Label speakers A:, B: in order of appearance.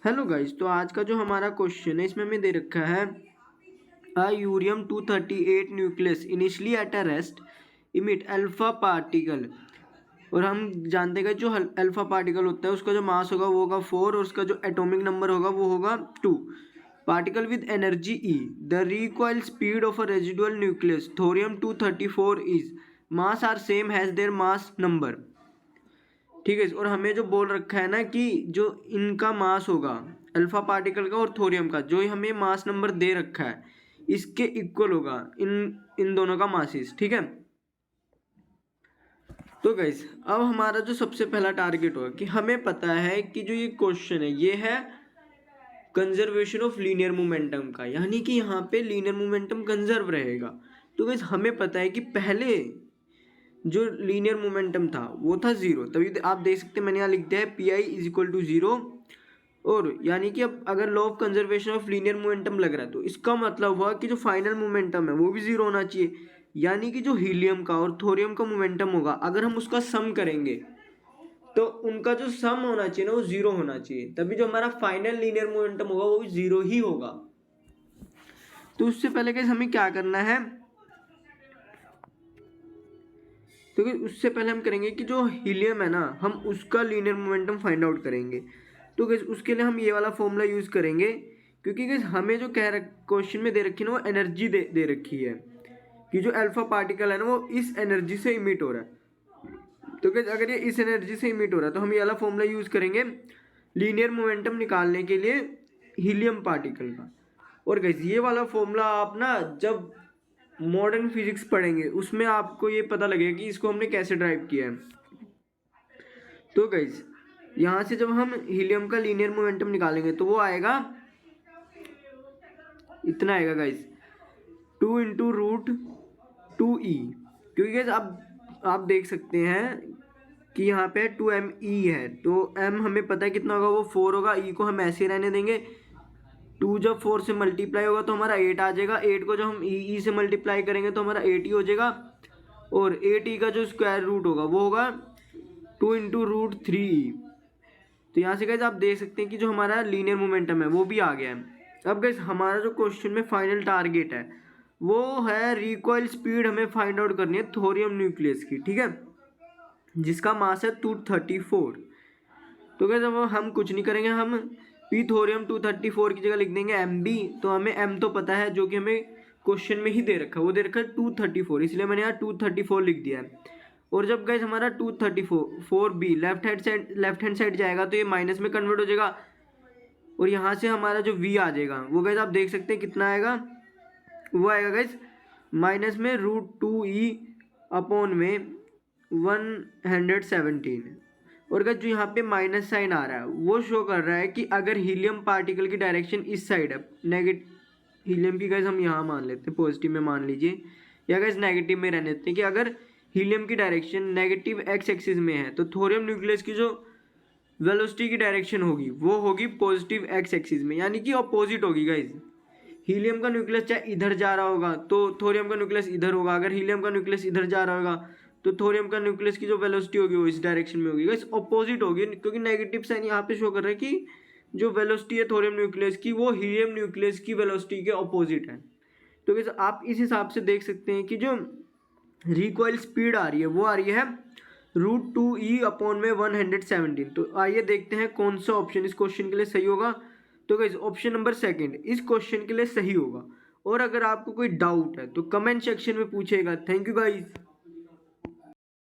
A: Hello guys, तो आज का जो हमारा क्वेश्चन है इसमें हमें दे रखा है यूरियम 238 nucleus initially at a rest emit alpha particle. और हम जानते हैं कि जो अल्फा पार्टिकल होता है उसका जो मास होगा वो होगा 4 और उसका जो एटॉमिक नंबर होगा वो होगा 2। Particle with energy E, the recoil speed of a residual nucleus thorium 234 is mass are same has their mass number. ठीक है, और हमें जो बोल रखा है ना कि जो इनका मास होगा अल्फा पार्टिकल का और थोरियम का, जो हमें मास नंबर दे रखा है इसके इक्वल होगा इन दोनों का मासिस। ठीक है, तो गाइस अब हमारा जो सबसे पहला टारगेट होगा कि हमें पता है कि जो ये क्वेश्चन है ये है कंजर्वेशन ऑफ लीनियर मोमेंटम का, यानी कि यहाँ पे लीनियर मोमेंटम कंजर्व रहेगा। तो गाइस हमें पता है कि पहले जो लीनियर मोमेंटम था वो था जीरो, तभी आप देख सकते हैं मैंने यहाँ लिख दिया है P I is equal to zero. और यानी कि अब अगर law of conservation of linear momentum लग रहा है तो इसका मतलब हुआ कि जो फाइनल मोमेंटम है वो भी जीरो होना चाहिए, यानी कि जो हीलियम का और थोरियम का मोमेंटम होगा अगर हम उसका सम करेंगे तो उनका जो सम होना चाहिए ना वो जीरो होना चाहिए, तभी जो हमारा फाइनल लीनियर मोमेंटम होगा वो भी जीरो ही होगा। तो उससे पहले कैसे हमें क्या करना है, तो उससे पहले हम करेंगे कि जो हीलियम है ना हम उसका लीनियर मोमेंटम फाइंड आउट करेंगे। तो गैस उसके लिए हम ये वाला फॉर्मूला यूज़ करेंगे, क्योंकि गैस हमें जो क्वेश्चन में दे रखी है ना वो एनर्जी दे रखी है कि जो अल्फा पार्टिकल है ना वो इस एनर्जी से इमिट हो रहा है। तो गैस अगर ये इस एनर्जी से इमिट हो रहा है तो हम ये वाला फॉर्मूला यूज़ करेंगे लीनियर मोमेंटम निकालने के लिए हीलियम पार्टिकल का। और गैस ये वाला फॉर्मूला आप ना जब मॉडर्न फिजिक्स पढ़ेंगे उसमें आपको ये पता लगेगा कि इसको हमने कैसे ड्राइव किया है। तो गाइज यहाँ से जब हम हीलियम का लीनियर मोमेंटम निकालेंगे तो वो आएगा इतना आएगा गाइज 2 इंटू रूट 2E, क्योंकि गाइज आप देख सकते हैं कि यहाँ पे 2ME है, तो M हमें पता है कितना होगा वो 4 होगा, E को हम ऐसे रहने देंगे। 2 जब 4 से मल्टीप्लाई होगा तो हमारा 8 आ जाएगा, 8 को जब हम ई से मल्टीप्लाई करेंगे तो हमारा 8 ही हो जाएगा। और 8E का जो स्क्वायर रूट होगा वो होगा 2 इंटू रूट 3E। तो यहाँ से गाइस आप देख सकते हैं कि जो हमारा लीनियर मोमेंटम है वो भी आ गया है। अब गाइस हमारा जो क्वेश्चन में फाइनल टारगेट है वो है रिकॉइल स्पीड हमें फाइंड आउट करनी है थोरियम न्यूक्लियस की, ठीक है, जिसका मास है 234। तो गाइस अब हम कुछ नहीं करेंगे, हम पी थोरियम 234 की जगह लिख देंगे MB। तो हमें M तो पता है जो कि हमें क्वेश्चन में ही दे रखा है, वो दे रखा है 234, इसलिए मैंने यहाँ 234 लिख दिया है। और जब गाइस हमारा 234 B लेफ्ट हैंड साइड जाएगा तो ये माइनस में कन्वर्ट हो जाएगा, और यहाँ से हमारा जो V आ जाएगा वो गाइस आप देख सकते हैं कितना आएगा, वो आएगा गाइस माइनस में √2E अपॉन में 117। और गाइस जो यहाँ पे माइनस साइन आ रहा है वो शो कर रहा है कि अगर हीलियम पार्टिकल की डायरेक्शन इस साइड है, नेगेटिव हीलियम की गाइस हम यहाँ मान लेते हैं पॉजिटिव में मान लीजिए, या गाइस नेगेटिव में रहने देते हैं कि अगर हीलियम की डायरेक्शन नेगेटिव एक्स एक्सिस में है तो थोरियम न्यूक्लियस की जो वेलोसिटी की डायरेक्शन होगी वो होगी पॉजिटिव एक्स एक्सिस में, यानी कि अपोजिट होगी गाइस। हीलियम का न्यूक्लियस चाहे इधर जा रहा होगा तो थोरियम का न्यूक्लियस इधर होगा, अगर हीलियम का न्यूक्लियस इधर जा रहा होगा तो थोरियम का न्यूक्लियस की जो वेलोसिटी होगी वो इस डायरेक्शन में होगी गाइस, अपोजिट होगी, क्योंकि नेगेटिव साइन यहाँ पे शो कर रहा है कि जो वेलोसिटी है थोरियम न्यूक्लियस की वो हीलियम न्यूक्लियस की वेलोसिटी के अपोजिट है। तो गाइस आप इस हिसाब से देख सकते हैं कि जो रिकॉइल स्पीड आ रही है वो आ रही है √2E अपॉन में 117। तो आइए देखते हैं कौन सा ऑप्शन इस क्वेश्चन के लिए सही होगा। तो गाइस ऑप्शन नंबर सेकंड इस क्वेश्चन के लिए सही होगा। और अगर आपको कोई डाउट है तो कमेंट सेक्शन में पूछेगा। Thank you guys.